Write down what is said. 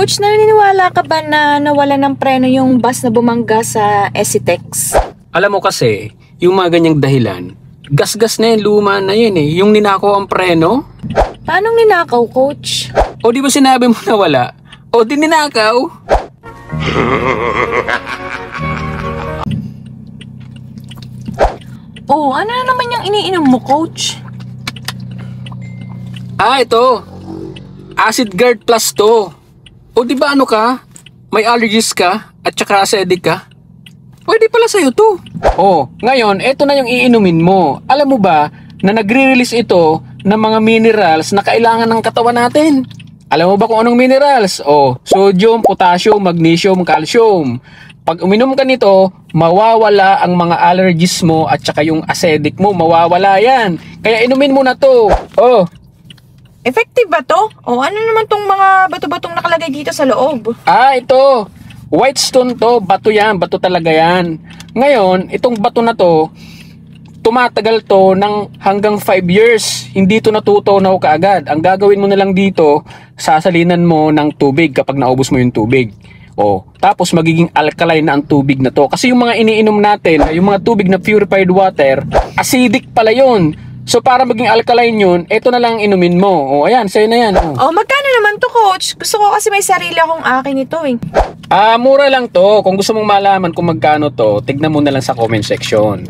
Coach, naniniwala ka ba na nawala ng preno yung bus na bumangga sa Esitex? Alam mo kasi, yung mga ganyang dahilan, gas-gas na yan, luma na yan eh. Yung ninakaw ang preno. Paano ninakaw, Coach? O di ba sinabi mo na wala? O di ninakaw? Oh, ano na naman yung iniinom mo, Coach? Ito. Acid Guard Plus to. O di ba ano ka? May allergies ka at saka acidic ka? Pwede pala sa'yo to. Ngayon, eto na yung iinumin mo. Alam mo ba na nagre-release ito ng mga minerals na kailangan ng katawan natin? Alam mo ba kung anong minerals? Sodium, potassium, magnesium, calcium. Pag uminom ka nito, mawawala ang mga allergies mo at saka yung acidic mo, mawawala yan. Kaya inumin mo na to. Effective ba to? O ano naman tong mga bato-batong nakalagay dito sa loob? Ito. White stone to. Bato yan. Bato talaga yan. Ngayon, itong bato na to, tumatagal to ng hanggang 5 years. Hindi to natutunaw kaagad. Ang gagawin mo na lang dito, sasalinan mo ng tubig kapag naubos mo yung tubig. Tapos magiging alkaline na ang tubig na to. Kasi yung mga iniinom natin, yung mga tubig na purified water, acidic pala yun. So para maging alkaline yun, ito na lang inumin mo. Ayan, sa'yo na yan. Magkano naman to, Coach? Gusto ko kasi may sarili akong akin ito eh. Mura lang to. Kung gusto mong malaman kung magkano to, tignan mo na lang sa comment section.